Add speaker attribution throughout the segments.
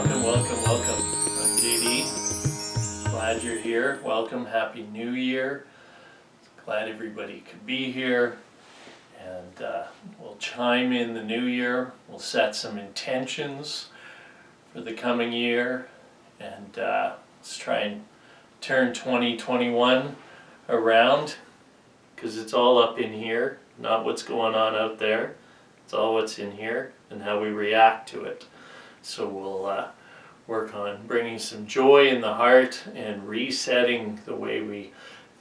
Speaker 1: Welcome. I'm JD. Glad you're here. Welcome. Happy New Year. Glad everybody could be here. And we'll chime in the new year. We'll set some intentions for the coming year. And let's try and turn 2021 around, because it's all up in here, not what's going on out there. It's all what's in here and how we react to it. So we'll work on bringing some joy in the heart and resetting the way we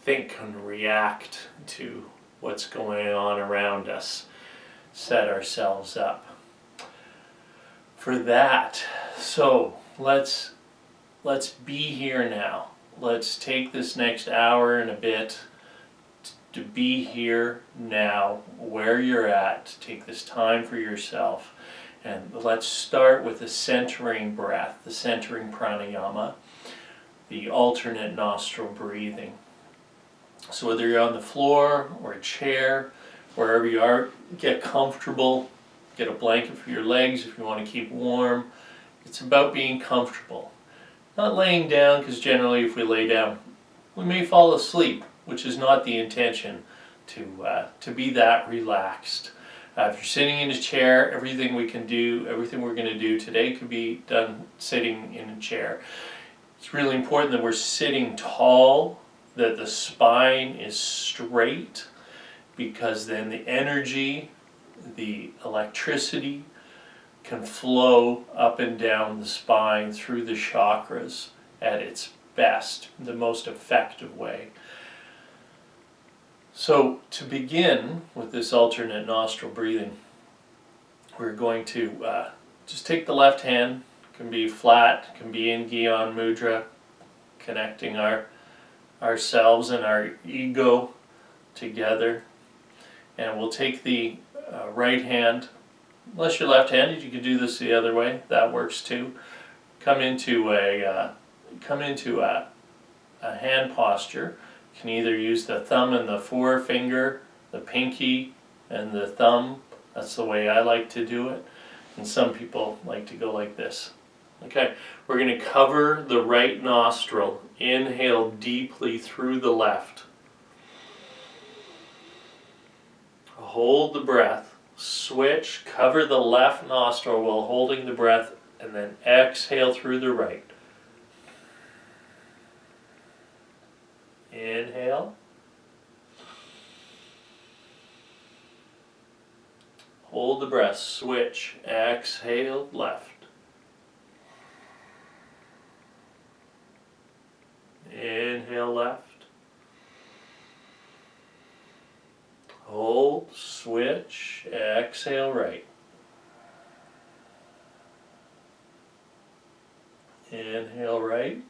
Speaker 1: think and react to what's going on around us. Set ourselves up for that. So let's be here now. Let's take this next hour and a bit to be here now, where you're at. Take this time for yourself. And let's start with the centering breath, the centering pranayama, the alternate nostril breathing. So whether you're on the floor or a chair, wherever you are, get comfortable. Get a blanket for your legs if you want to keep warm. It's about being comfortable. Not laying down, because generally if we lay down, we may fall asleep, which is not the intention, to be that relaxed. If you're sitting in a chair, everything we're going to do today could be done sitting in a chair. It's really important that we're sitting tall, that the spine is straight, because then the energy, the electricity can flow up and down the spine through the chakras at its best, the most effective way. So to begin with this alternate nostril breathing, we're going to just take the left hand, can be flat, can be in Gyan Mudra, connecting ourselves and our ego together. And we'll take the right hand, unless you're left-handed, you can do this the other way, that works too. Come into a hand posture. You can either use the thumb and the forefinger, the pinky and the thumb. That's the way I like to do it. And some people like to go like this. Okay, we're going to cover the right nostril. Inhale deeply through the left. Hold the breath. Switch, cover the left nostril while holding the breath, and then exhale through the right. Inhale. Hold the breath. Switch. Exhale left. Inhale left. Hold. Switch. Exhale right. Inhale right.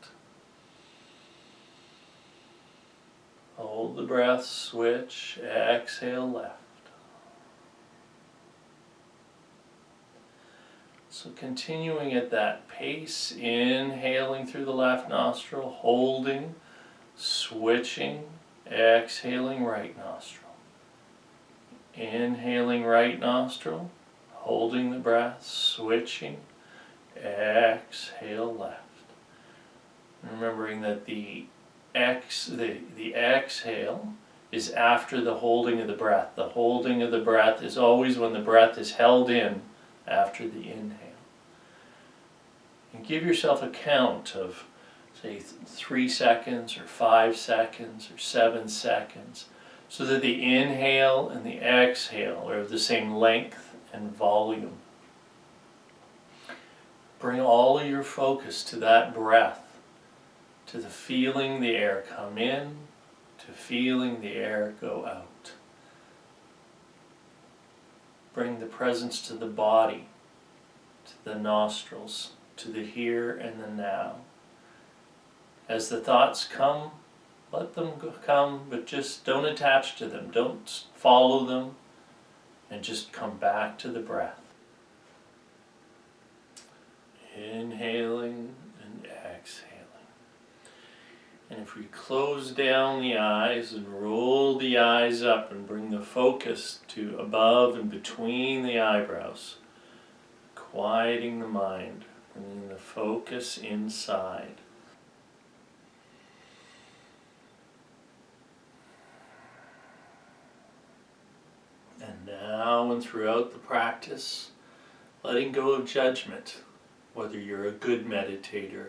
Speaker 1: Hold the breath, switch, exhale left. So continuing at that pace, inhaling through the left nostril, holding, switching, exhaling right nostril. Inhaling right nostril, holding the breath, switching, exhale left. Remembering that the exhale is after the holding of the breath. The holding of the breath is always when the breath is held in after the inhale. And give yourself a count of, say, 3 seconds or 5 seconds or 7 seconds, so that the inhale and the exhale are of the same length and volume. Bring all of your focus to that breath, to the feeling the air come in, to feeling the air go out. Bring the presence to the body, to the nostrils, to the here and the now. As the thoughts come, let them come, but just don't attach to them. Don't follow them, and just come back to the breath. Inhaling and exhaling. And if we close down the eyes and roll the eyes up and bring the focus to above and between the eyebrows, quieting the mind, Bringing the focus inside. And now and throughout the practice, letting go of judgment, whether you're a good meditator,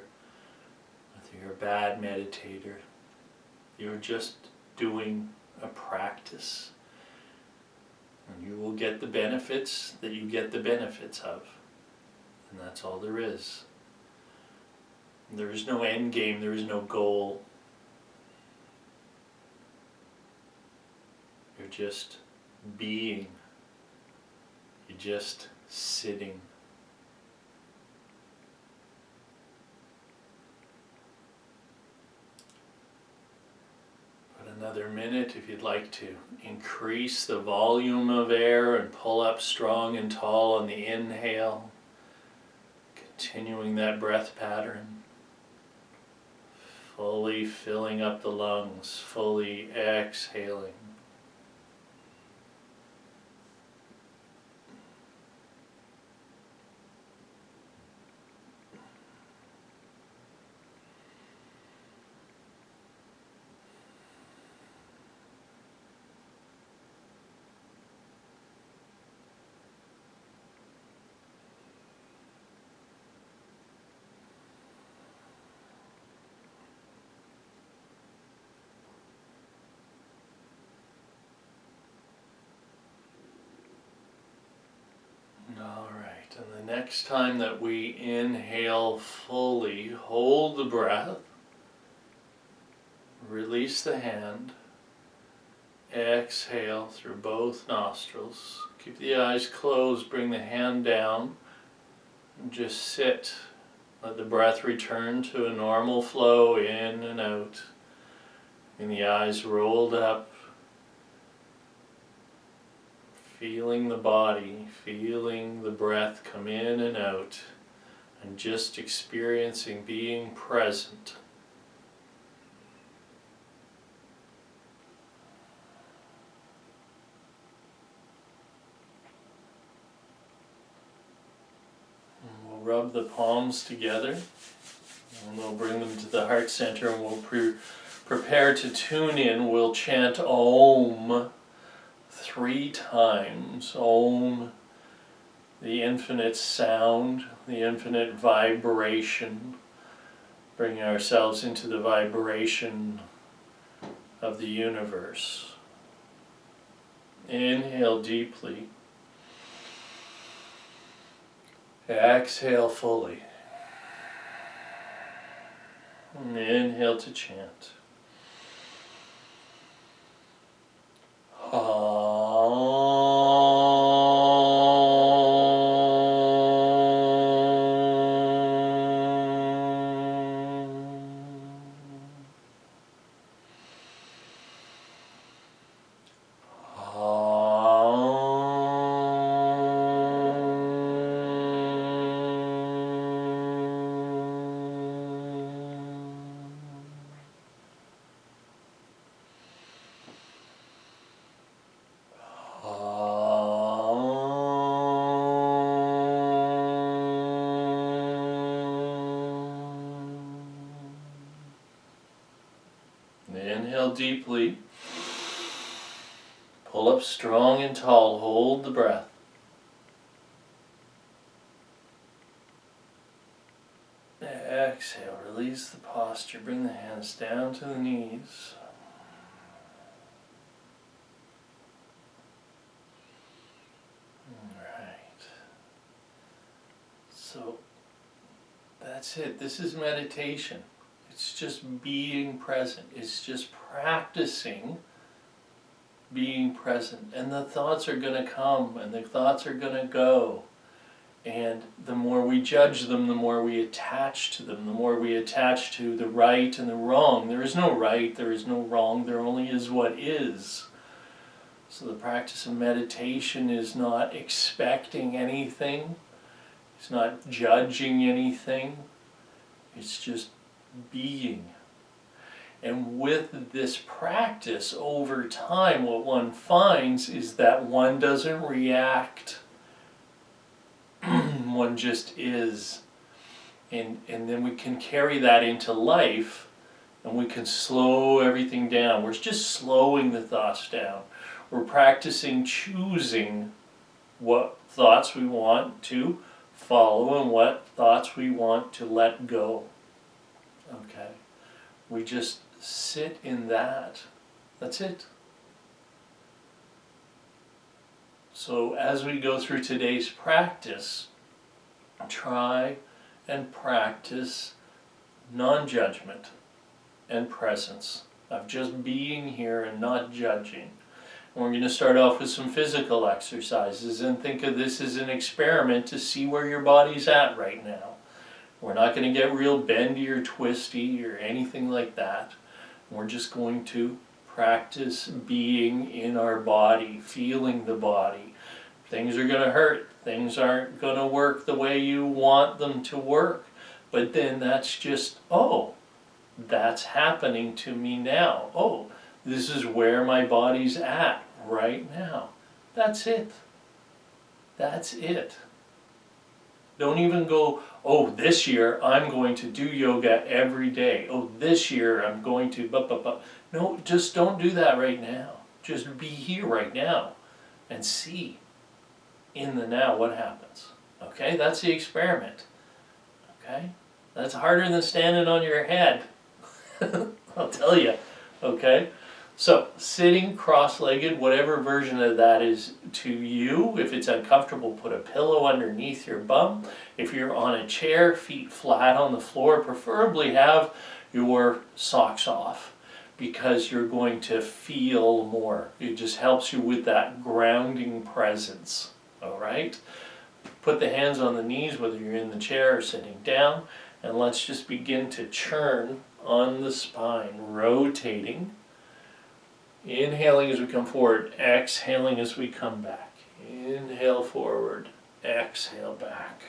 Speaker 1: whether you're a bad meditator, you're just doing a practice. And you will get the benefits that you get the benefits of. And that's all there is. There is no end game, there is no goal. You're just being. You're just sitting. But another minute if you'd like to increase the volume of air and pull up strong and tall on the inhale. Continuing that breath pattern. Fully filling up the lungs, fully exhaling. Alright, and the next time that we inhale fully, hold the breath, release the hand, exhale through both nostrils, keep the eyes closed, bring the hand down, and just sit. Let the breath return to a normal flow in and out, and the eyes rolled up. Feeling the body, feeling the breath come in and out, and just experiencing being present. And we'll rub the palms together, and we'll bring them to the heart center, and we'll prepare to tune in. We'll chant Om 3 times. Om, the infinite sound, the infinite vibration. Bringing ourselves into the vibration of the universe. Inhale deeply. Exhale fully. And inhale to chant. Inhale deeply. Pull up strong and tall. Hold the breath. Exhale. Release the posture. Bring the hands down to the knees. Alright. So that's it. This is meditation. It's just being present. It's just practicing being present. And the thoughts are going to come and the thoughts are going to go. And the more we judge them, the more we attach to them, the more we attach to the right and the wrong. There is no right, there is no wrong, there only is what is. So the practice of meditation is not expecting anything. It's not judging anything. It's just being. And with this practice over time, what one finds is that one doesn't react. One just is. And then we can carry that into life, and we can slow everything down. We're just slowing the thoughts down. We're practicing choosing what thoughts we want to follow and what thoughts we want to let go. Okay? We just sit in that. That's it. So as we go through today's practice, try and practice non-judgment and presence of just being here and not judging. And we're going to start off with some physical exercises, and think of this as an experiment to see where your body's at right now. We're not going to get real bendy or twisty or anything like that. We're just going to practice being in our body, feeling the body. Things are going to hurt. Things aren't going to work the way you want them to work. But then that's just, oh, that's happening to me now. Oh, this is where my body's at right now. That's it. That's it. Don't even go, oh, this year I'm going to do yoga every day. Oh, this year I'm going to, No, just don't do that right now. Just be here right now and see in the now what happens. Okay, that's the experiment. Okay, that's harder than standing on your head. I'll tell you. Okay, so sitting cross-legged, whatever version of that is to you. If it's uncomfortable, put a pillow underneath your bum. If you're on a chair, feet flat on the floor, preferably have your socks off, because you're going to feel more. It just helps you with that grounding presence. All right? Put the hands on the knees, whether you're in the chair or sitting down, and let's just begin to churn on the spine, rotating. Inhaling as we come forward, exhaling as we come back. Inhale forward, exhale back.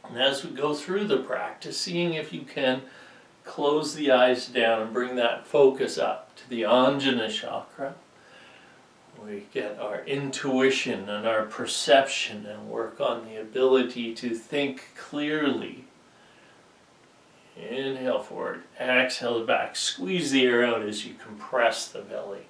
Speaker 1: And as we go through the practice, seeing if you can close the eyes down and bring that focus up to the Anjana chakra. We get our intuition and our perception and work on the ability to think clearly. Inhale forward, exhale back. Squeeze the air out as you compress the belly.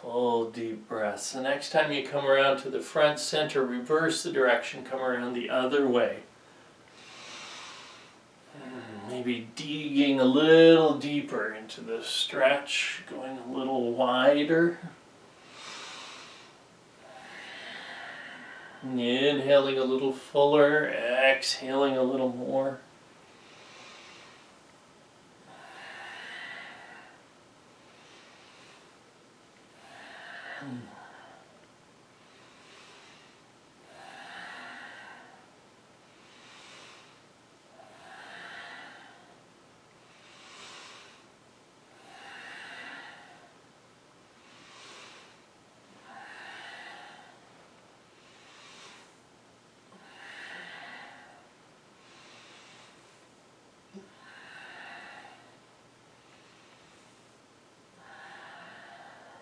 Speaker 1: Full deep breaths. The next time you come around to the front center, reverse the direction, come around the other way. Maybe digging a little deeper into the stretch, going a little wider. Inhaling a little fuller, exhaling a little more.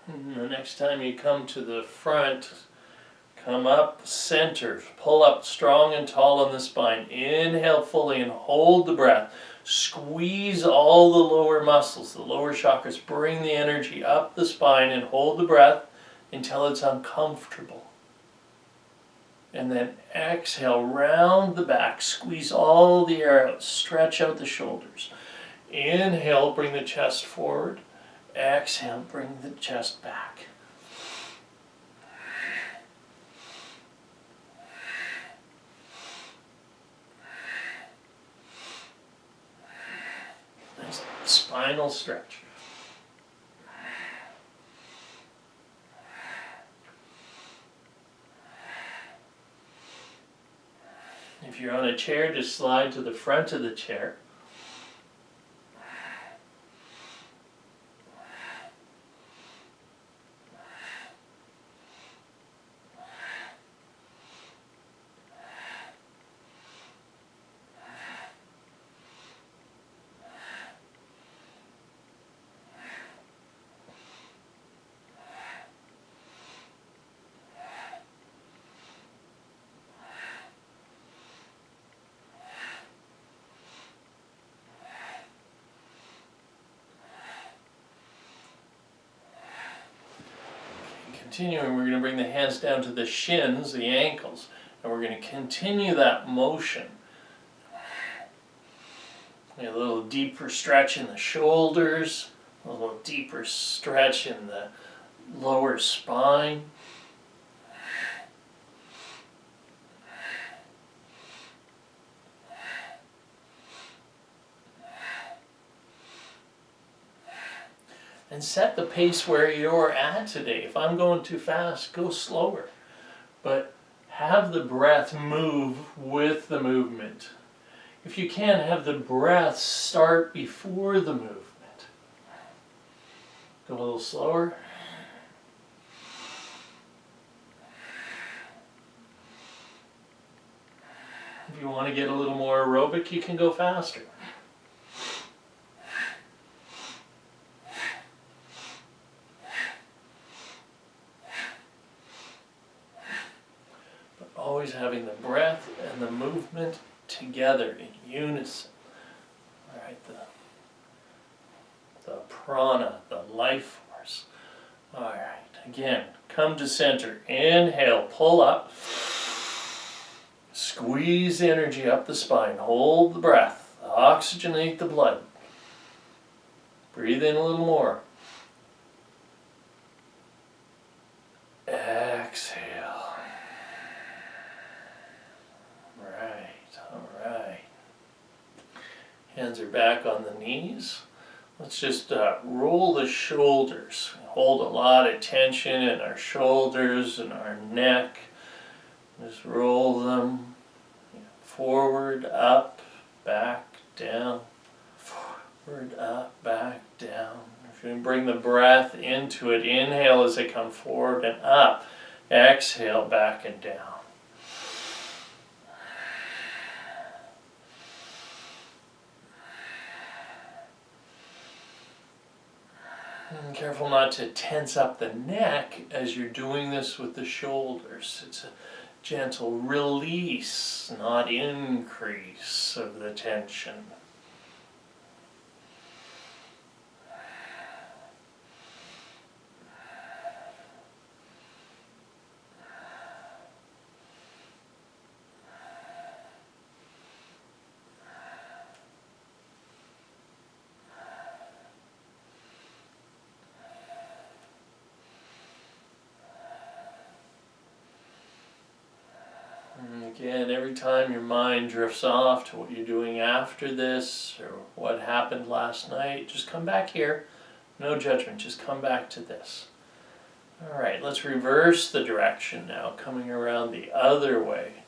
Speaker 1: And the next time you come to the front, come up center, pull up strong and tall on the spine. Inhale fully and hold the breath. Squeeze all the lower muscles, the lower chakras. Bring the energy up the spine and hold the breath until it's uncomfortable. And then exhale, round the back. Squeeze all the air out. Stretch out the shoulders. Inhale, bring the chest forward. Exhale, bring the chest back. Nice spinal stretch. If you're on a chair, just slide to the front of the chair. Continuing, we're going to bring the hands down to the shins, the ankles, and we're going to continue that motion. A little deeper stretch in the shoulders, a little deeper stretch in the lower spine. And set the pace where you're at today. If I'm going too fast, go slower. But have the breath move with the movement. If you can, have the breath start before the movement. Go a little slower. If you want to get a little more aerobic, you can go faster. Always having the breath and the movement together in unison. All right, the prana, the life force. All right, again, come to center. Inhale, pull up. Squeeze energy up the spine. Hold the breath. Oxygenate the blood. Breathe in a little more. Exhale. Hands are back on the knees. Let's just roll the shoulders. Hold a lot of tension in our shoulders and our neck. Just roll them forward, up, back, down. Forward, up, back, down. If you can bring the breath into it, inhale as they come forward and up. Exhale, back and down. And careful not to tense up the neck as you're doing this with the shoulders. It's a gentle release, not increase of the tension. Again, every time your mind drifts off to what you're doing after this or what happened last night, just come back here. No judgment, just come back to this. All right, let's reverse the direction now, coming around the other way.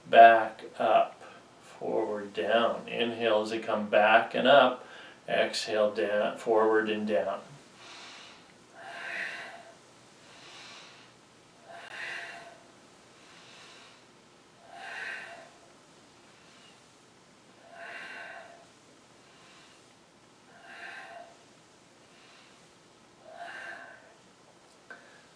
Speaker 1: Back, up, forward, down. Inhale as they come back and up. Exhale, down, forward and down.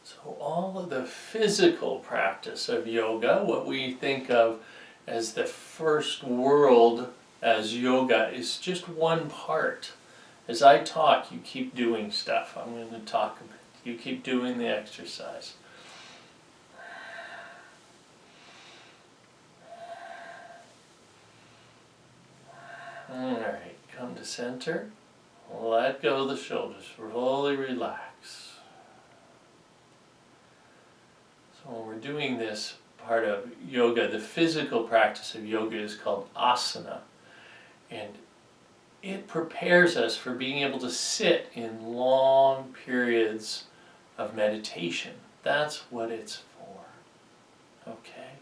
Speaker 1: So all of the physical practice of yoga, what we think of as the first world as yoga, is just one part. As I talk, you keep doing stuff. I'm going to talk a bit. You keep doing the exercise. All right, come to center. Let go of the shoulders. Slowly relax. So when we're doing this part of yoga, the physical practice of yoga is called asana. And it prepares us for being able to sit in long periods of meditation. That's what it's for. Okay?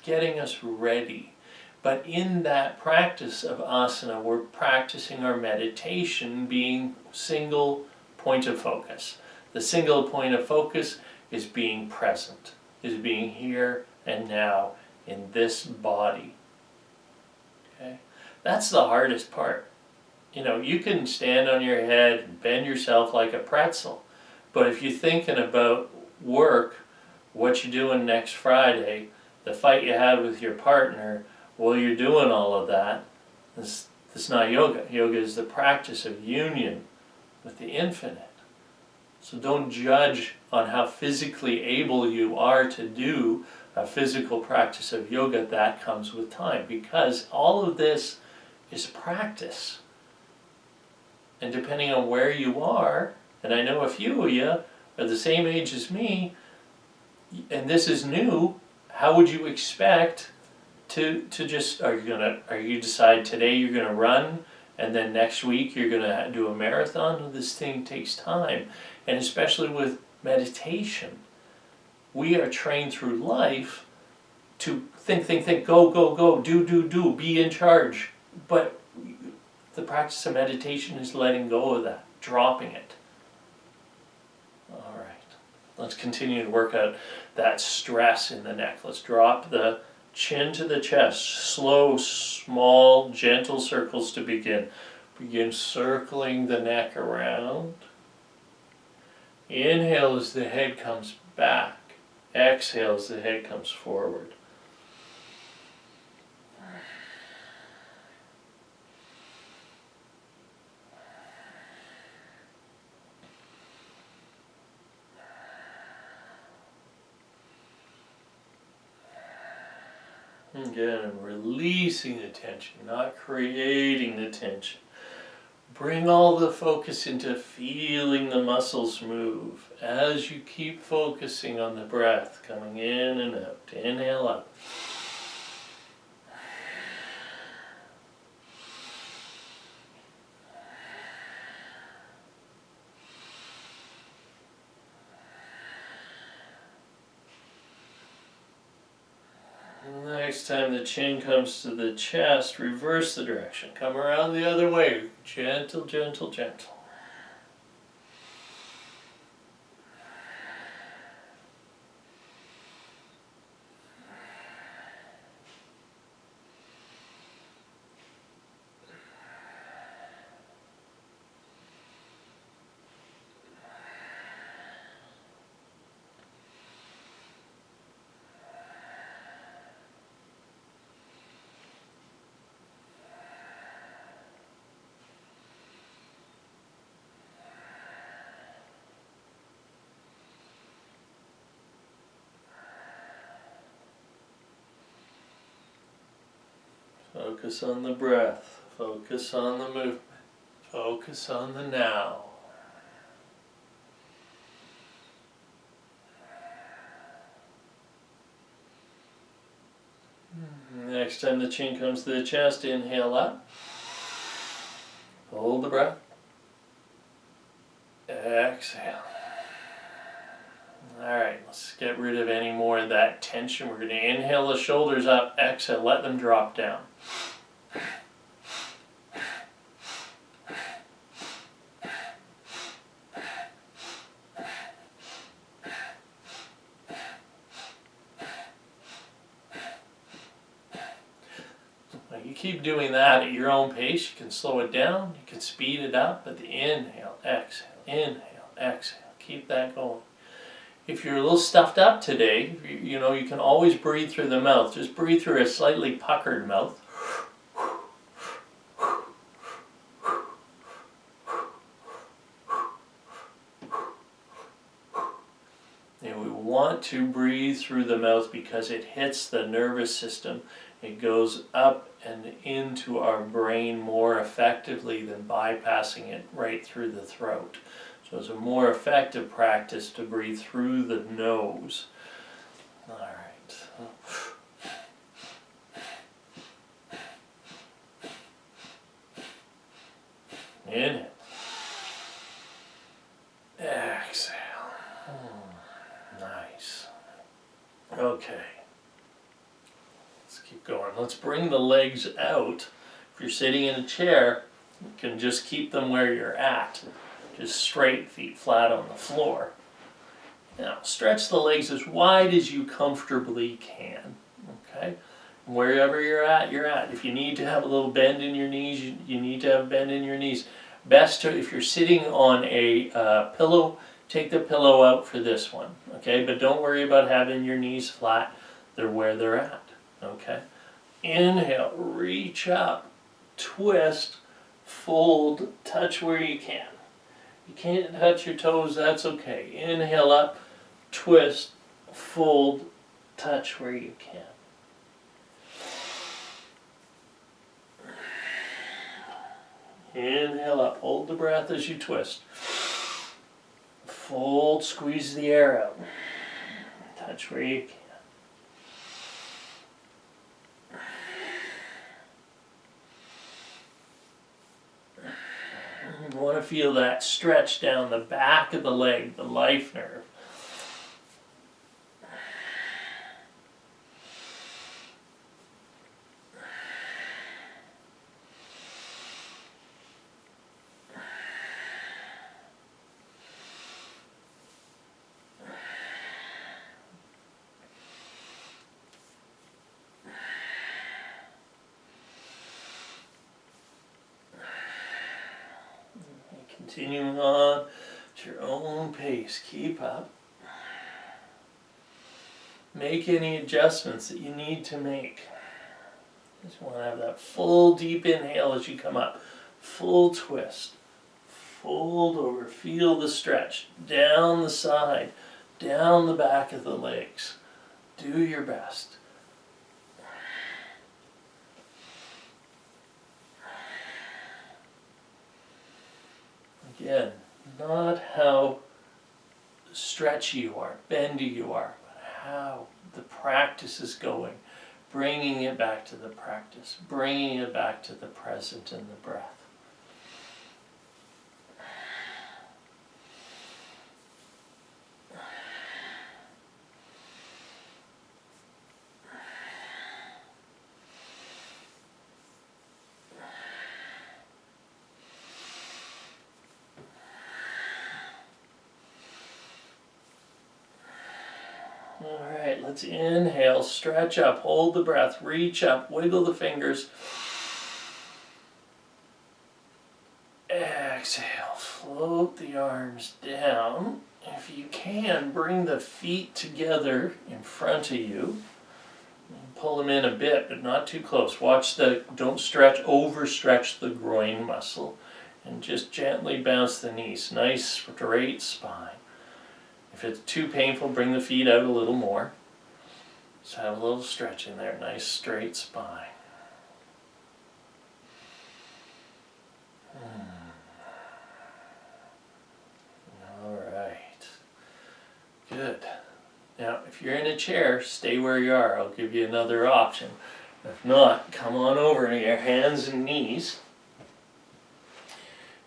Speaker 1: getting us ready. But in that practice of asana, we're practicing our meditation being single point of focus. The single point of focus is being present, is being here and now in this body. Okay? That's the hardest part. You know, you can stand on your head and bend yourself like a pretzel, but if you're thinking about work, what you're doing next Friday, the fight you had with your partner, while you're doing all of that, it's not yoga. Yoga is the practice of union with the infinite. So don't judge on how physically able you are to do a physical practice of yoga. That comes with time, because all of this is practice. And depending on where you are, and I know a few of you are the same age as me, and this is new, how would you expect to just, are you decide today you're gonna run, and then next week you're gonna do a marathon? This thing takes time. And especially with meditation, we are trained through life to think, go, do, be in charge. But the practice of meditation is letting go of that, dropping it. All right, let's continue to work out that stress in the neck. Let's drop the chin to the chest. Slow, small, gentle circles to begin. Begin circling the neck around. Inhale as the head comes back. Exhale as the head comes forward. Again, releasing the tension, not creating the tension. Bring all the focus into feeling the muscles move as you keep focusing on the breath, coming in and out. Inhale up. Next time the chin comes to the chest, reverse the direction. Come around the other way. Gentle, gentle, gentle. Focus on the breath, focus on the movement, focus on the now. Next time the chin comes to the chest, inhale up. Hold the breath. Exhale. Alright, let's get rid of any more of that tension. We're going to inhale the shoulders up, exhale, let them drop down. You keep doing that at your own pace. You can slow it down, you can speed it up, but the inhale, exhale, exhale. Keep that going. If you're a little stuffed up today, you can always breathe through the mouth. Just breathe through a slightly puckered mouth. And we want to breathe through the mouth because it hits the nervous system. It goes up and into our brain more effectively than bypassing it right through the throat. So it's a more effective practice to breathe through the nose. All right. Inhale. Exhale. Nice. Okay. Let's bring the legs out. If you're sitting in a chair, you can just keep them where you're at. Just straight, feet flat on the floor. Now, stretch the legs as wide as you comfortably can. Okay? Wherever you're at, you're at. If you need to have a little bend in your knees, you need to have a bend in your knees. Best to, if you're sitting on a pillow, take the pillow out for this one. Okay? But don't worry about having your knees flat. They're where they're at. Okay? Inhale, reach up, twist, fold, touch where you can. You can't touch your toes, that's okay. Inhale up, twist, fold, touch where you can. Inhale up, hold the breath as you twist. Fold, squeeze the air out. Touch where you can. You want to feel that stretch down the back of the leg, the life nerve. Continuing on at your own pace, keep up. Make any adjustments that you need to make. Just want to have that full deep inhale as you come up. Full twist. Fold over, feel the stretch. Down the side, down the back of the legs. Do your best. Again, not how stretchy you are, bendy you are, but how the practice is going. Bringing it back to the practice, bringing it back to the present and the breath. All right, let's inhale, stretch up, hold the breath, reach up, wiggle the fingers. Exhale, float the arms down. If you can, bring the feet together in front of you. Pull them in a bit, but not too close. Don't overstretch the groin muscle. And just gently bounce the knees. Nice straight spine. If it's too painful, bring the feet out a little more. Just have a little stretch in there. Nice straight spine. All right. Good. Now, if you're in a chair, stay where you are. I'll give you another option. If not, come on over to your hands and knees.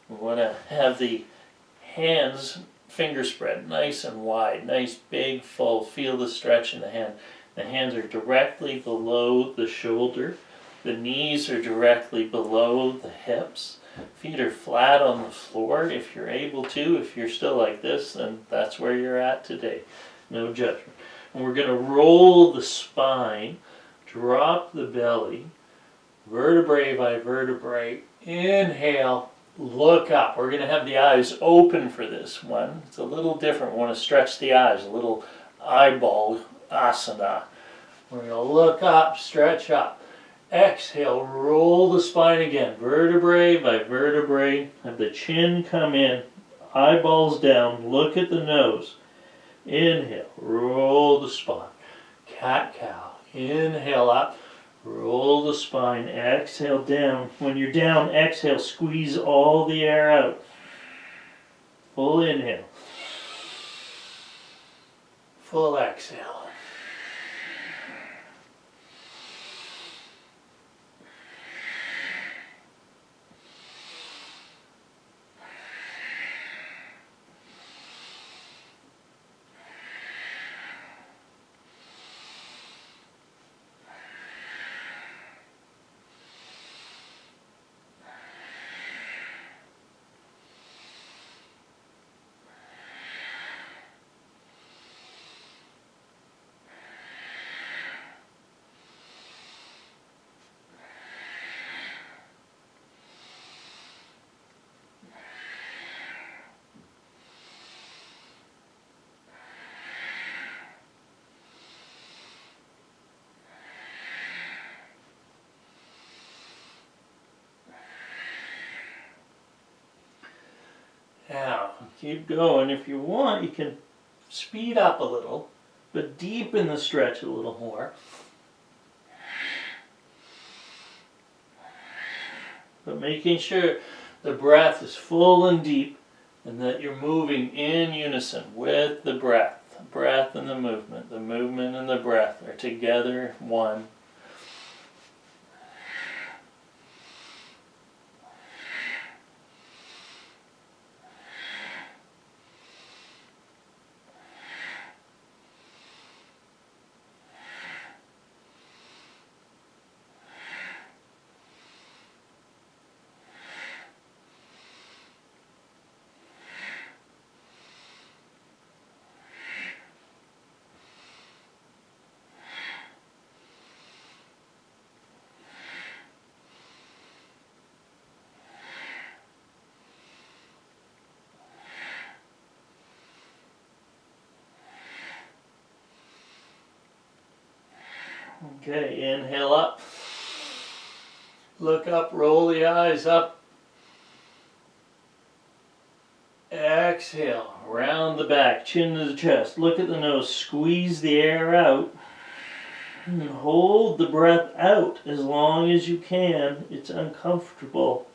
Speaker 1: We want to have the hands finger spread nice and wide, nice big full. Feel the stretch in the hand. The hands are directly below the shoulder. The knees are directly below the hips. Feet are flat on the floor if you're able to. If you're still like this, then that's where you're at today. No judgment. And we're going to roll the spine, drop the belly, vertebrae by vertebrae. Inhale. Look up. We're going to have the eyes open for this one. It's a little different. We want to stretch the eyes, a little eyeball asana. We're going to look up, stretch up. Exhale, roll the spine again. Vertebrae by vertebrae. Have the chin come in, eyeballs down, look at the nose. Inhale, roll the spine. Cat-cow. Inhale up. Roll the spine, exhale down. When you're down, exhale, squeeze all the air out. Full inhale. Full exhale. Keep going. If you want, you can speed up a little, but deepen the stretch a little more. But making sure the breath is full and deep and that you're moving in unison with the breath. The breath and the movement and the breath are together one. Okay, inhale up. Look up, roll the eyes up. Exhale, round the back, chin to the chest. Look at the nose, squeeze the air out. And hold the breath out as long as you can. It's uncomfortable.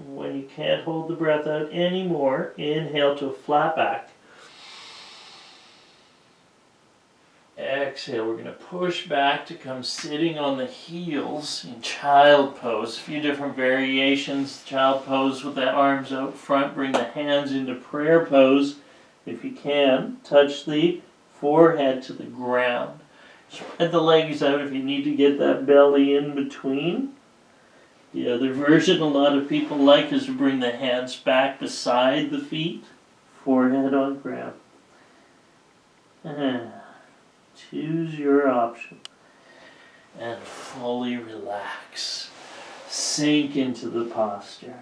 Speaker 1: When you can't hold the breath out anymore, inhale to a flat back. Exhale, we're going to push back to come sitting on the heels in child pose. A few different variations. Child pose with the arms out front. Bring the hands into prayer pose if you can. Touch the forehead to the ground. Spread the legs out if you need to get that belly in between. The other version a lot of people like is to bring the hands back beside the feet. Forehead on ground. Choose your option and fully relax. Sink into the posture.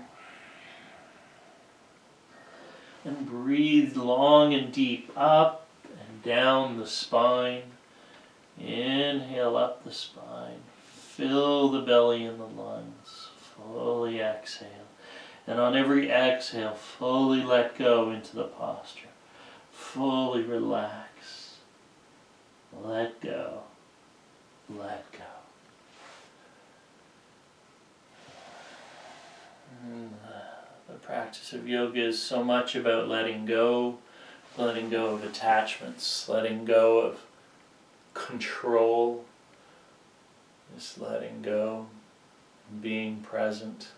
Speaker 1: And breathe long and deep up and down the spine. Inhale up the spine. Fill the belly and the lungs. Fully exhale. And on every exhale, fully let go into the posture. Fully relax. Let go. Let go. The practice of yoga is so much about letting go of attachments, letting go of control, just letting go, being present,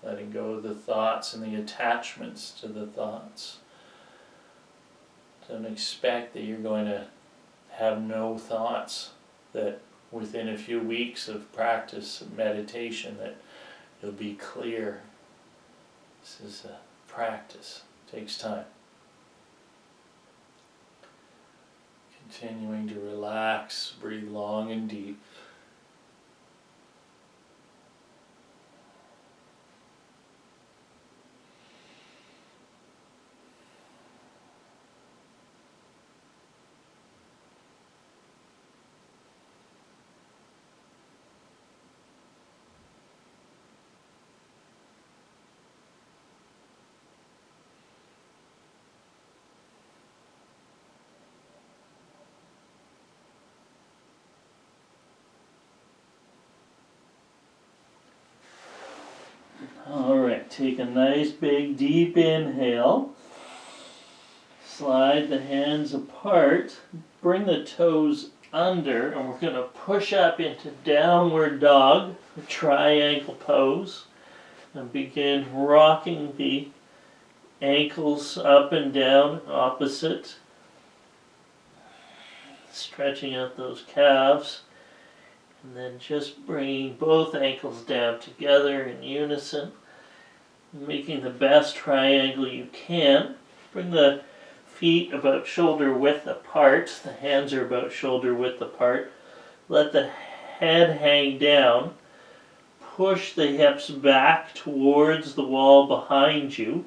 Speaker 1: letting go of the thoughts and the attachments to the thoughts. Don't expect that you're going to have no thoughts, that within a few weeks of practice of meditation that you'll be clear. This is a practice. It takes time. Continuing to relax, breathe long and deep. Alright, take a nice big deep inhale. Slide the hands apart. Bring the toes under, and we're going to push up into downward dog, or triangle pose. And begin rocking the ankles up and down opposite. Stretching out those calves. And then just bringing both ankles down together in unison. Making the best triangle you can. Bring the feet about shoulder width apart. The hands are about shoulder width apart. Let the head hang down. Push the hips back towards the wall behind you.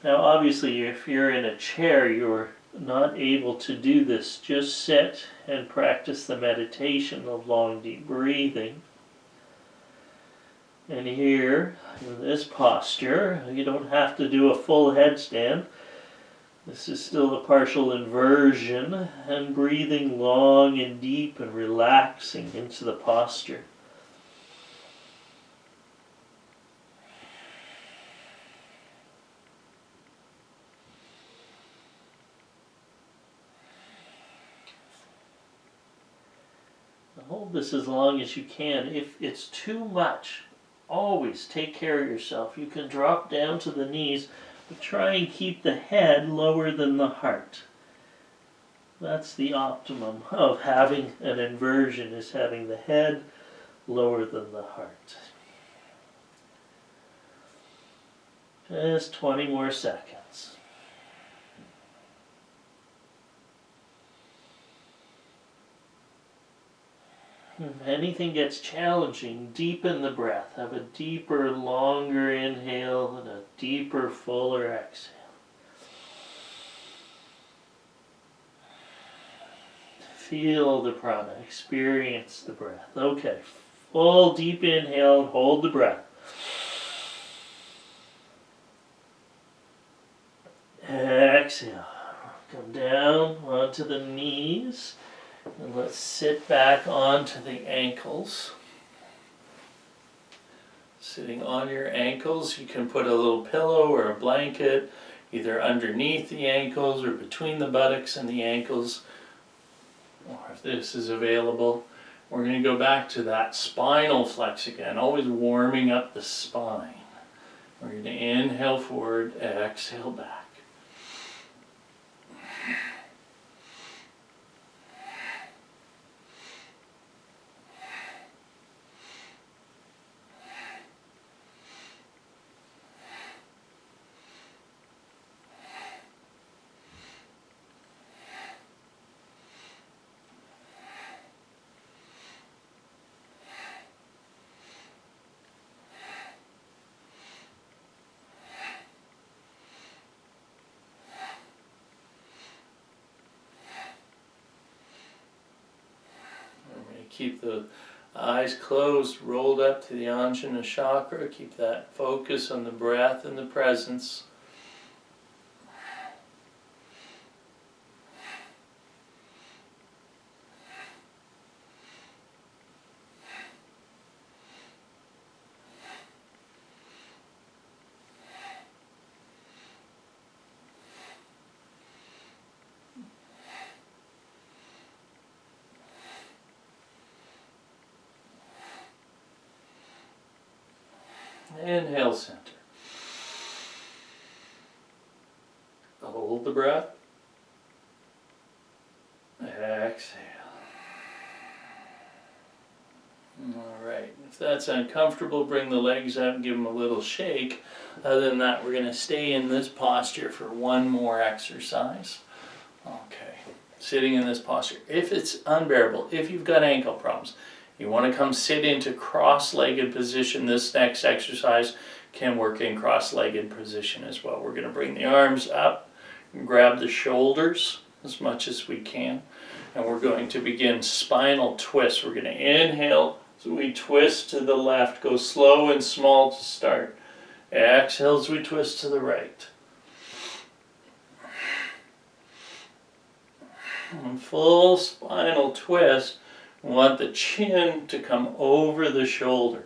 Speaker 1: Now obviously if you're in a chair, you're not able to do this. Just sit and practice the meditation of long deep breathing. And here, in this posture, you don't have to do a full headstand. This is still a partial inversion, and breathing long and deep and relaxing into the posture. Hold this as long as you can. If it's too much, always take care of yourself. You can drop down to the knees, but try and keep the head lower than the heart. That's the optimum of having an inversion, is having the head lower than the heart. Just 20 more seconds. If anything gets challenging, deepen the breath. Have a deeper, longer inhale and a deeper, fuller exhale. Feel the prana, experience the breath. Okay, full deep inhale, hold the breath. Exhale, come down onto the knees. And let's sit back onto the ankles. Sitting on your ankles, you can put a little pillow or a blanket either underneath the ankles or between the buttocks and the ankles, or if this is available. We're going to go back to that spinal flex again, always warming up the spine. We're going to inhale forward, exhale back. Keep the eyes closed, rolled up to the Anjana chakra. Keep that focus on the breath and the presence. Inhale, center. Hold the breath. Exhale. All right. If that's uncomfortable, bring the legs out and give them a little shake. Other than that, we're going to stay in this posture for one more exercise. Okay. Sitting in this posture. If it's unbearable, if you've got ankle problems, you want to come sit into cross-legged position. This next exercise can work in cross-legged position as well. We're going to bring the arms up and grab the shoulders as much as we can. And we're going to begin spinal twist. We're going to inhale, so we twist to the left. Go slow and small to start. Exhale as we twist to the right. And full spinal twist. We want the chin to come over the shoulder.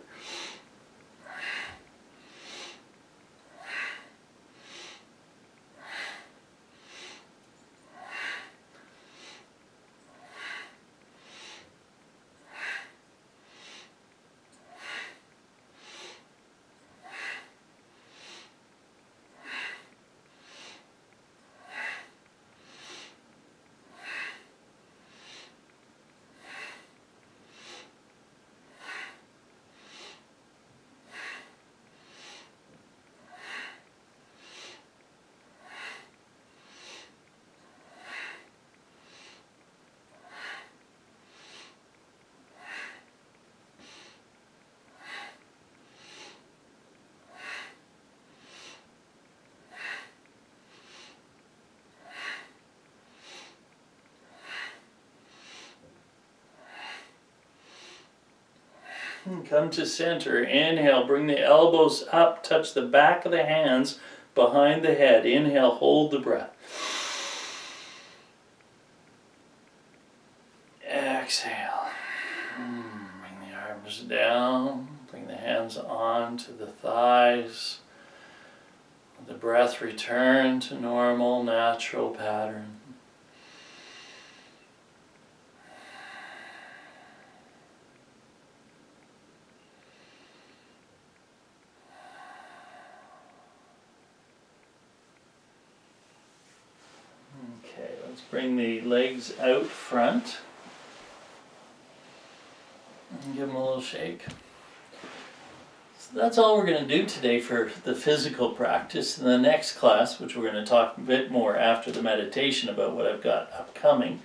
Speaker 1: Come to center. Inhale, bring the elbows up, touch the back of the hands behind the head. Inhale, hold the breath. Exhale. Bring the arms down, bring the hands onto the thighs. Let the breath return to normal, natural pattern. Okay, let's bring the legs out front. And give them a little shake. So that's all we're going to do today for the physical practice. In the next class, which we're going to talk a bit more after the meditation about what I've got upcoming,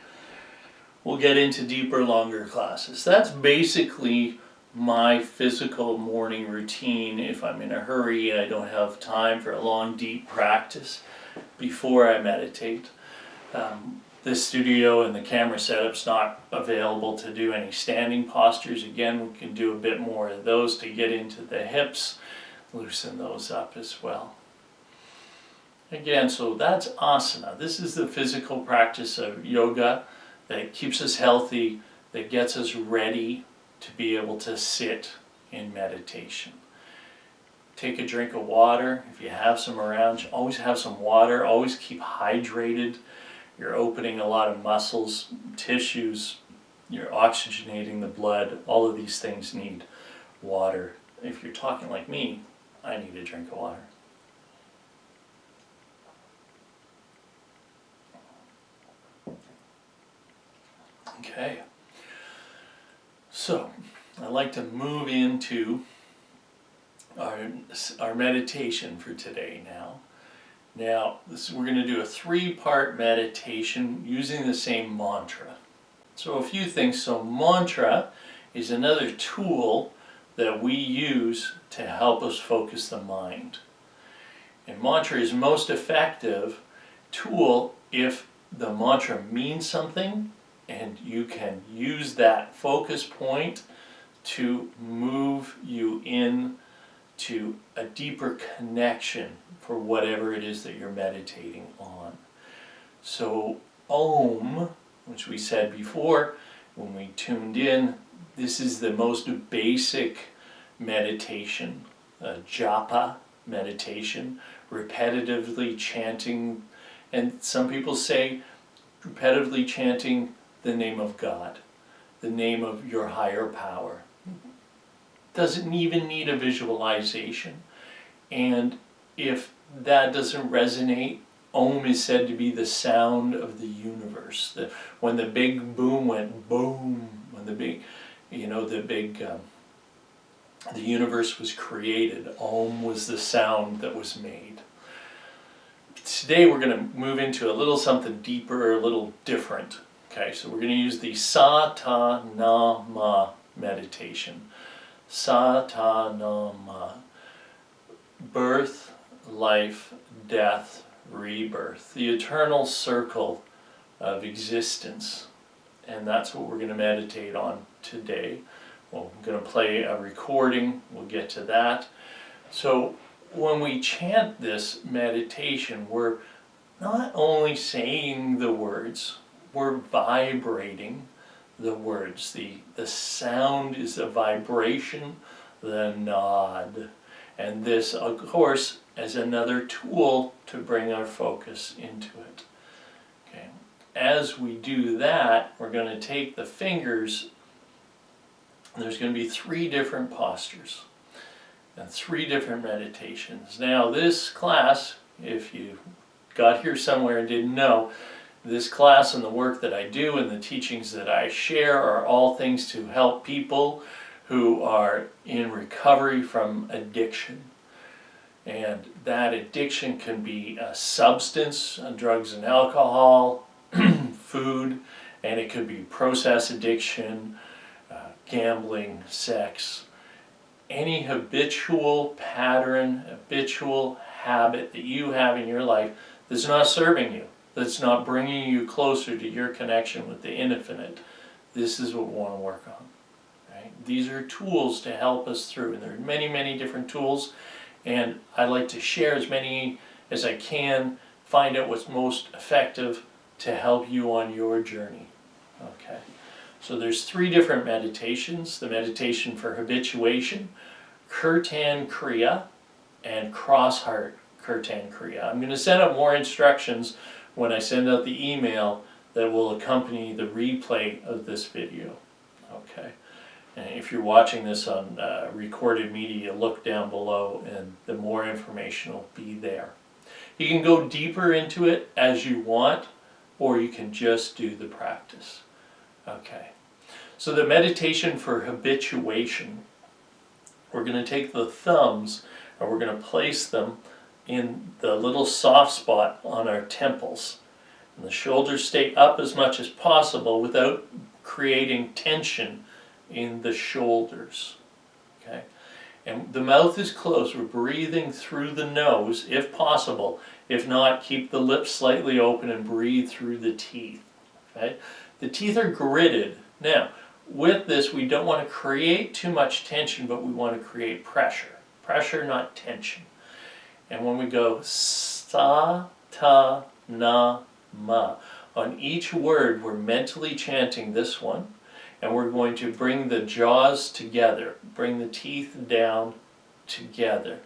Speaker 1: we'll get into deeper, longer classes. That's basically my physical morning routine if I'm in a hurry and I don't have time for a long, deep practice before I meditate. This studio and the camera setup's not available to do any standing postures. Again, we can do a bit more of those to get into the hips, loosen those up as well. Again, so that's asana. This is the physical practice of yoga that keeps us healthy, that gets us ready to be able to sit in meditation. Take a drink of water. If you have some around, always have some water. Always keep hydrated. You're opening a lot of muscles, tissues, you're oxygenating the blood. All of these things need water. If you're talking like me, I need a drink of water. Okay, so I'd like to move into our meditation for today now. Now, we're going to do a 3-part meditation using the same mantra. So a few things. So mantra is another tool that we use to help us focus the mind. And mantra is most effective tool if the mantra means something and you can use that focus point to move you in to a deeper connection for whatever it is that you're meditating on. So Om, which we said before when we tuned in, this is the most basic meditation, japa meditation, repetitively chanting, and some people say repetitively chanting the name of God, the name of your higher power. Doesn't even need a visualization. And if that doesn't resonate, Om is said to be the sound of the universe. When the big boom went boom, when the universe was created, Om was the sound that was made. Today we're going to move into a little something deeper, a little different. Okay, so we're going to use the Sa-ta-na-ma meditation. Sa-ta-na-ma. Birth, life, death, rebirth. The eternal circle of existence. And that's what we're going to meditate on today. Well, I'm going to play a recording. We'll get to that. So when we chant this meditation, we're not only saying the words, we're vibrating the words. The sound is a vibration, the nod. And this, of course, is another tool to bring our focus into it. Okay. As we do that, we're going to take the fingers, and there's going to be 3 different postures and 3 different meditations. Now this class, if you got here somewhere and didn't know, this class and the work that I do and the teachings that I share are all things to help people who are in recovery from addiction. And that addiction can be a substance, drugs and alcohol, food, and it could be process addiction, gambling, sex. Any habitual pattern, habitual habit that you have in your life that's not serving you, that's not bringing you closer to your connection with the infinite, this is what we want to work on. Okay? These are tools to help us through, and there are many, many different tools, and I like to share as many as I can, find out what's most effective to help you on your journey. Okay, so there's 3 different meditations: the meditation for habituation, Kirtan Kriya, and cross heart Kirtan Kriya. I'm going to send out more instructions when I send out the email that will accompany the replay of this video. Okay, and if you're watching this on recorded media, look down below and the more information will be there. You can go deeper into it as you want, or you can just do the practice. Okay, so the meditation for habituation, we're going to take the thumbs and we're going to place them in the little soft spot on our temples. And the shoulders stay up as much as possible without creating tension in the shoulders. Okay, and the mouth is closed. We're breathing through the nose if possible. If not, keep the lips slightly open and breathe through the teeth. Okay, the teeth are gritted. Now, with this, we don't want to create too much tension, but we want to create pressure. Pressure, not tension. And when we go sa, ta, na, ma, on each word, we're mentally chanting this one, and we're going to bring the jaws together, bring the teeth down together.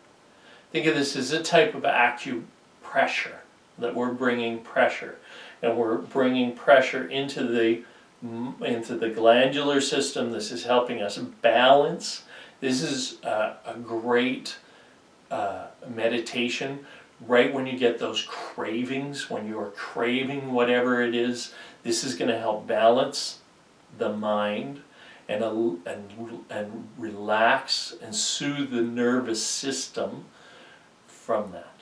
Speaker 1: Think of this as a type of acupressure, that we're bringing pressure. And we're bringing pressure into the glandular system. This is helping us balance. This is a great meditation right when you get those cravings, when you're craving whatever it is. This is going to help balance the mind and relax and soothe the nervous system from that.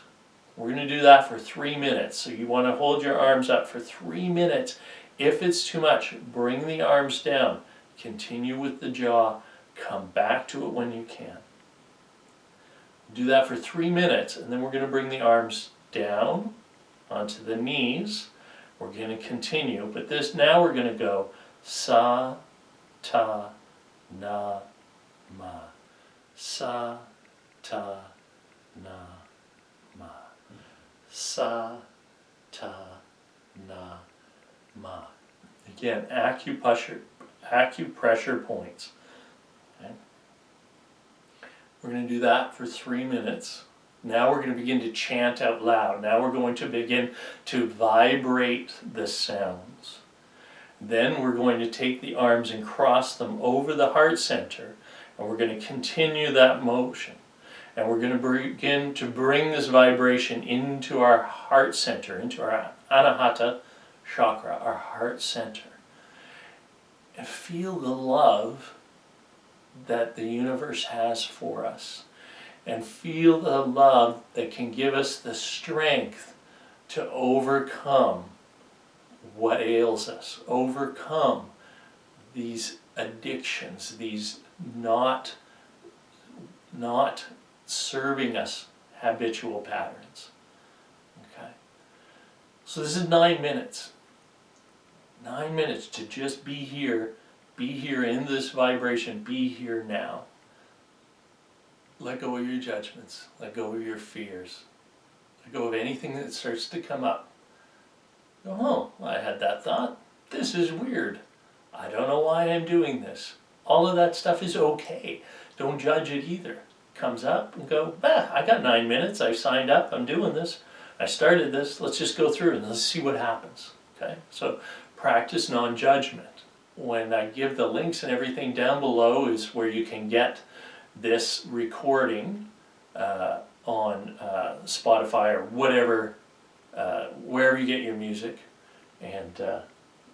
Speaker 1: We're going to do that for 3 minutes. So you want to hold your arms up for 3 minutes. If it's too much, bring the arms down. Continue with the jaw. Come back to it when you can. Do that for 3 minutes, and then we're going to bring the arms down onto the knees. We're going to continue, but now we're going to go sa, ta, na, ma. Sa, ta, na, ma. Sa, ta, na, ma. Again, acupressure points. Okay. We're going to do that for 3 minutes. Now we're going to begin to chant out loud. Now we're going to begin to vibrate the sounds. Then we're going to take the arms and cross them over the heart center, and we're going to continue that motion. And we're going to begin to bring this vibration into our heart center, into our anahata chakra, our heart center. And feel the love that the universe has for us. And feel the love that can give us the strength to overcome what ails us, overcome these addictions, these not serving us habitual patterns. Okay? So this is 9 minutes. 9 minutes to just be here in this vibration, be here now. Let go of your judgments, let go of your fears, let go of anything that starts to come up. Oh, I had that thought. This is weird. I don't know why I'm doing this. All of that stuff is okay. Don't judge it either. Comes up and go, I got 9 minutes, I signed up, I'm doing this. I started this, let's just go through and let's see what happens. Okay? So practice non-judgment. When I give the links and everything down below is where you can get this recording on Spotify or whatever, wherever you get your music, and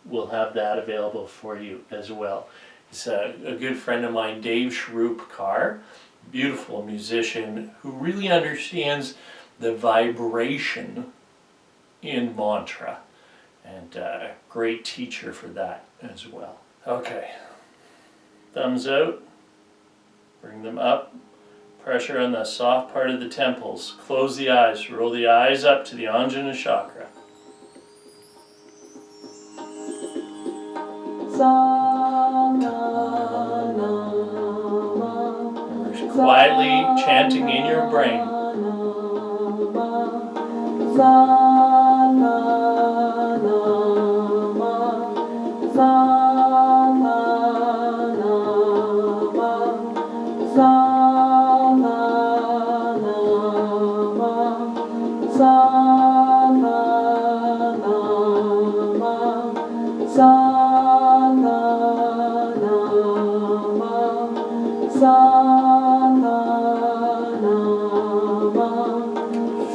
Speaker 1: we'll have that available for you as well. It's a good friend of mine, Dave Kaur, beautiful musician who really understands the vibration in mantra, and a great teacher for that as well. Okay, thumbs out, bring them up, pressure on the soft part of the temples, close the eyes, roll the eyes up to the Anjana chakra. Sa, na, na. quietly chanting in your brain.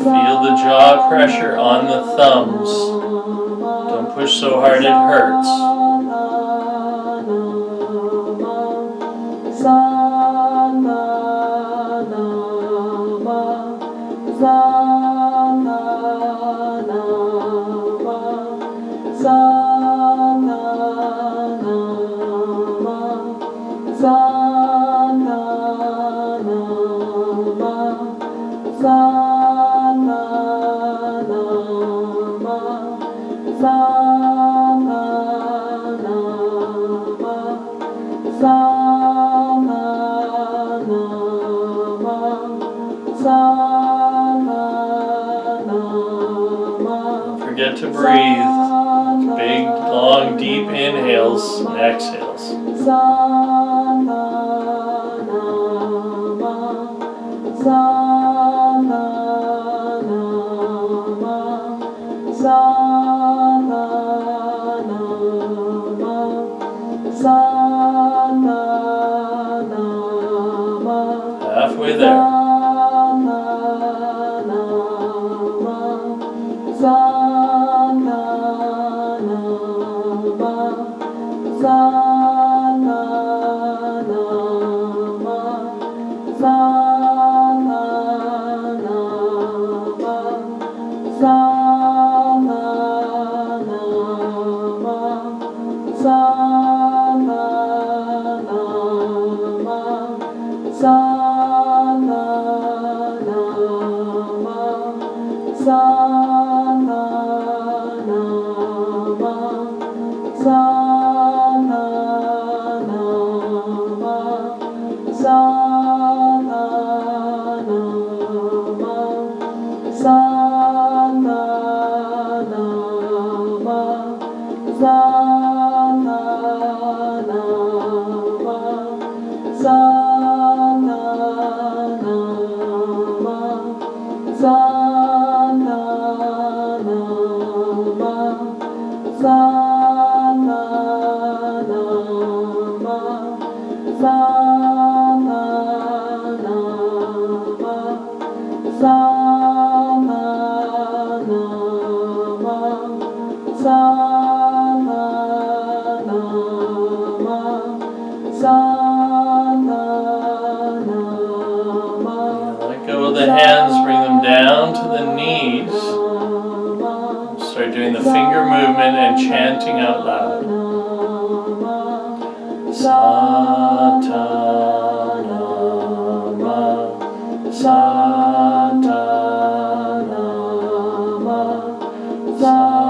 Speaker 1: Feel the jaw pressure on the thumbs. Don't push so hard it hurts. Don't forget to breathe. Big, long, deep inhales and exhales. Halfway there. Let go of the hands, bring them down to the knees. Start doing the finger movement and chanting out loud. Satanama, Satanama, Satanama,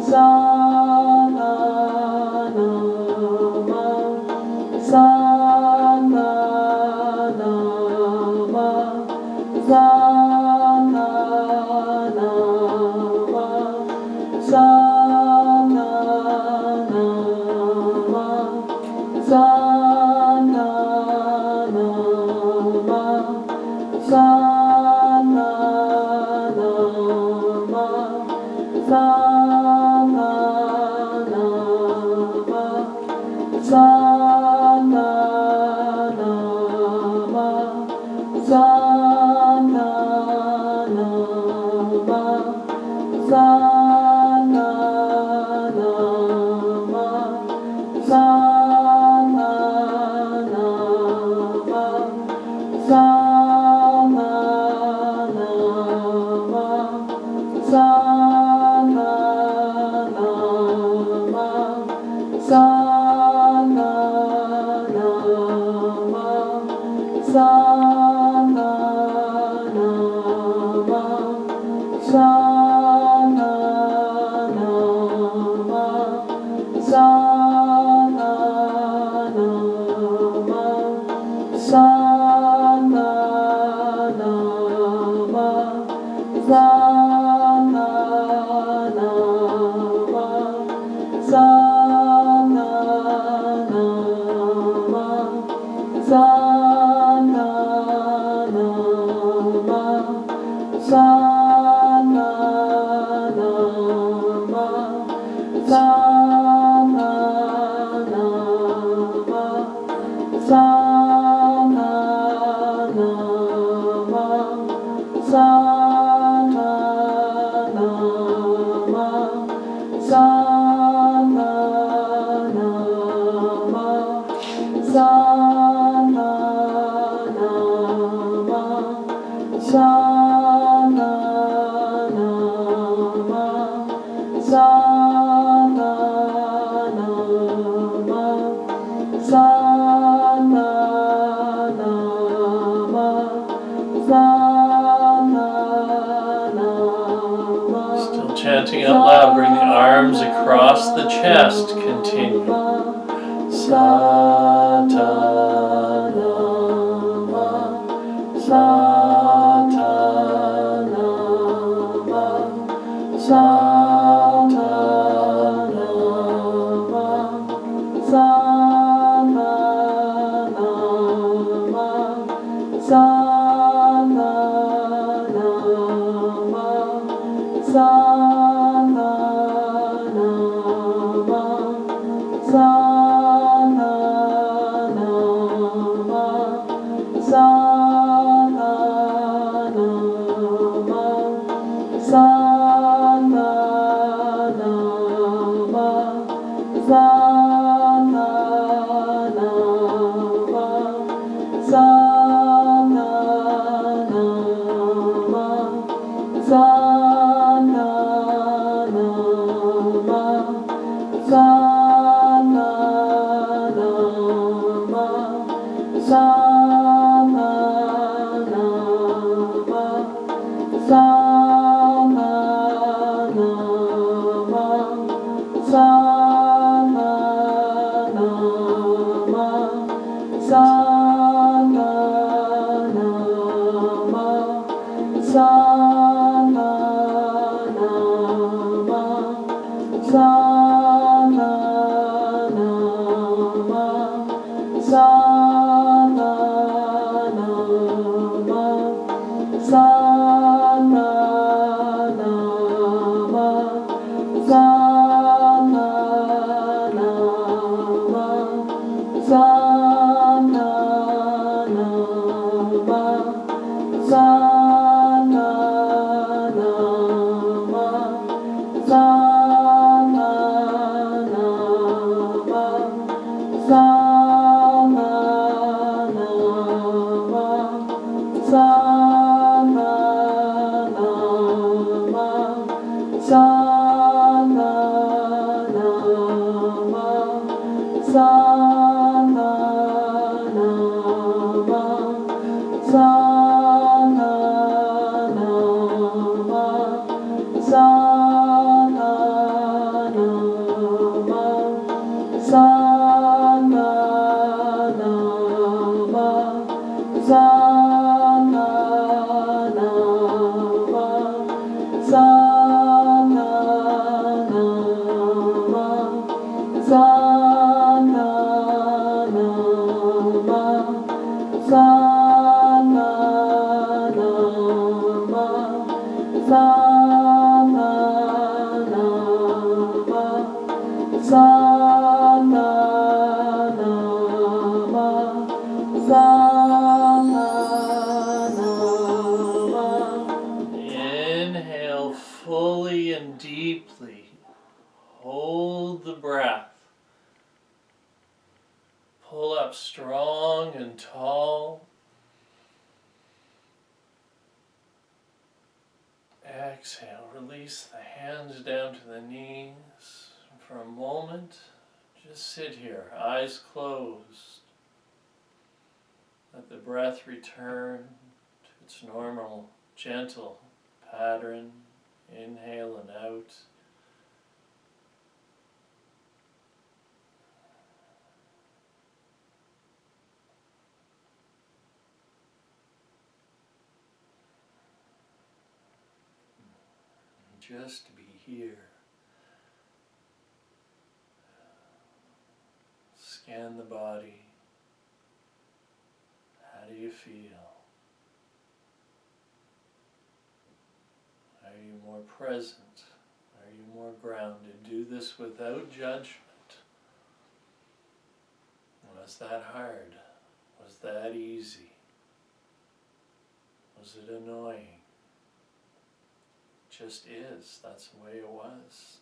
Speaker 1: Sana Still chanting out loud, bring the arms across the chest, continue. Satanama, Satanama, Satanama, Satanama, Inhale fully and deeply. Hold the breath. Pull up strong and tall. Exhale, release the hands down to the knees. For a moment, Just sit here, eyes closed. Let the breath return to its normal, gentle pattern. Inhale and out. Just to be here. Scan the body. How do you feel? Are you more present? Are you more grounded? Do this without judgment. Was that hard? Was that easy? Was it annoying? Just is. That's the way it was.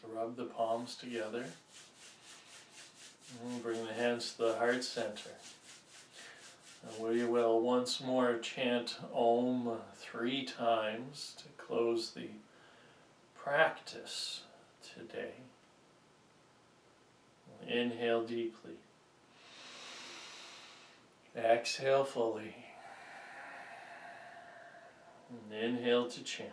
Speaker 1: So rub the palms together and bring the hands to the heart center. And we will once more chant Om 3 times to close the practice today. Inhale deeply. Exhale fully. And inhale to chant.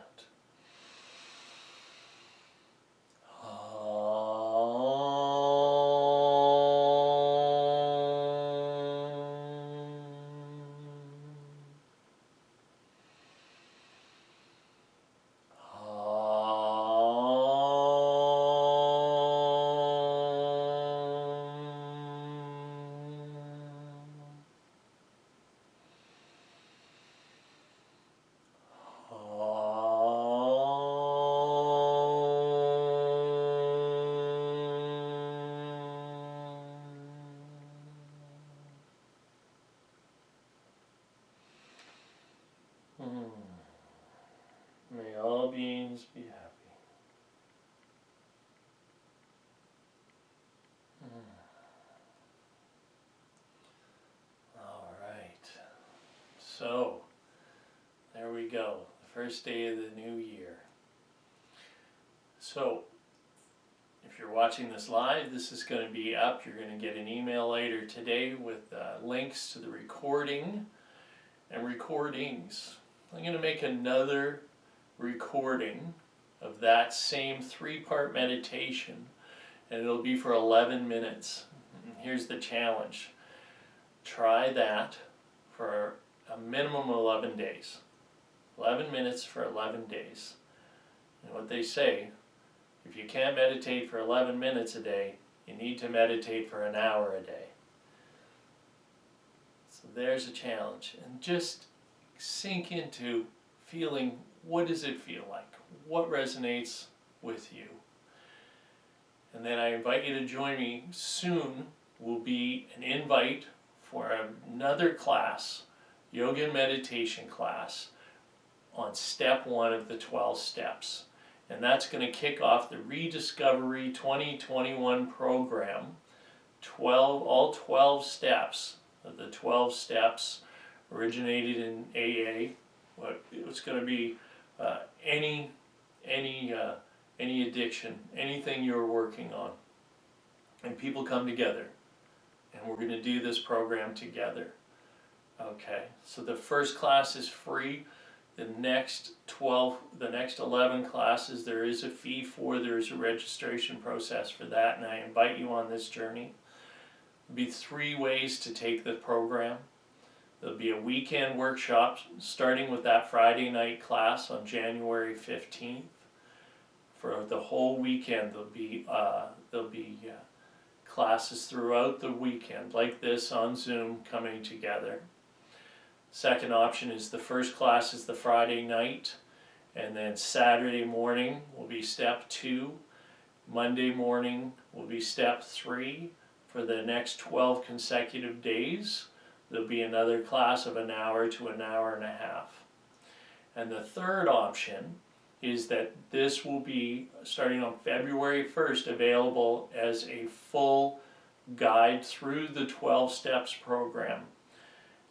Speaker 1: May all beings be happy. All right. So, there we go. The first day of the new year. So, if you're watching this live, this is going to be up. You're going to get an email later today with links to the recording and recordings. I'm going to make another recording of that same 3-part meditation, and it'll be for 11 minutes. And here's the challenge. Try that for a minimum of 11 days. 11 minutes for 11 days. And what they say, if you can't meditate for 11 minutes a day, you need to meditate for an hour a day. So there's a challenge. And just sink into feeling, what does it feel like? What resonates with you? And then I invite you to join me. Soon will be an invite for another class, yoga and meditation class, on step 1 of the 12 steps. And that's going to kick off the Rediscovery 2021 program. All 12 steps of the 12 steps originated in AA. It's going to be any addiction, anything you're working on. And people come together. And we're going to do this program together. Okay, so the first class is free. The next 11 classes, there is a fee for. There is a registration process for that, and I invite you on this journey. There'll be 3 ways to take the program. There'll be a weekend workshop starting with that Friday night class on January 15th. For the whole weekend, there'll be classes throughout the weekend, like this on Zoom, coming together. Second option is the first class is the Friday night, and then Saturday morning will be step 2. Monday morning will be step 3. For the next 12 consecutive days, there'll be another class of an hour to an hour and a half. And the third option is that this will be, starting on February 1st, available as a full guide through the 12 steps program.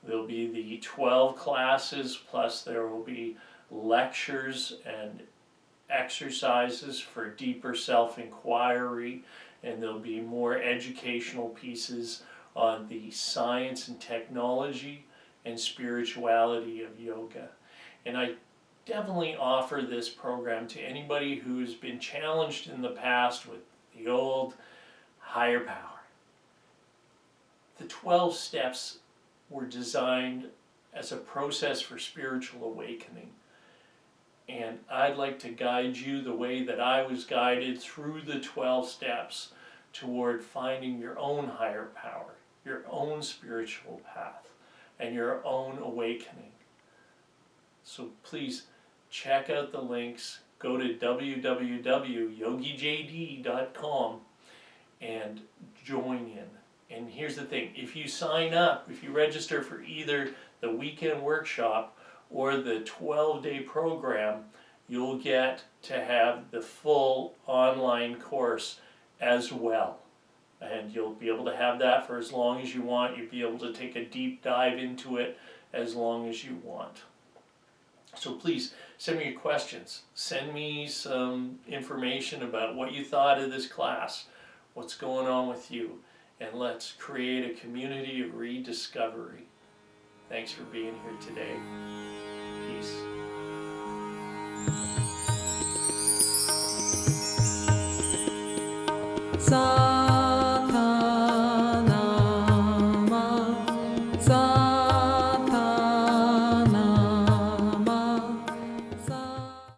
Speaker 1: There'll be the 12 classes, plus there will be lectures and exercises for deeper self-inquiry, and there'll be more educational pieces on the science and technology and spirituality of yoga. And I definitely offer this program to anybody who's been challenged in the past with the old higher power. The 12 steps were designed as a process for spiritual awakening. And I'd like to guide you the way that I was guided through the 12 steps toward finding your own higher power, your own spiritual path, and your own awakening. So please check out the links, go to www.yogijd.com and join in. And here's the thing, if you sign up, if you register for either the weekend workshop or the 12-day program, you'll get to have the full online course as well. And you'll be able to have that for as long as you want. You'll be able to take a deep dive into it as long as you want. So please send me your questions. Send me some information about what you thought of this class, what's going on with you, and let's create a community of rediscovery. Thanks for being here today. Peace.
Speaker 2: So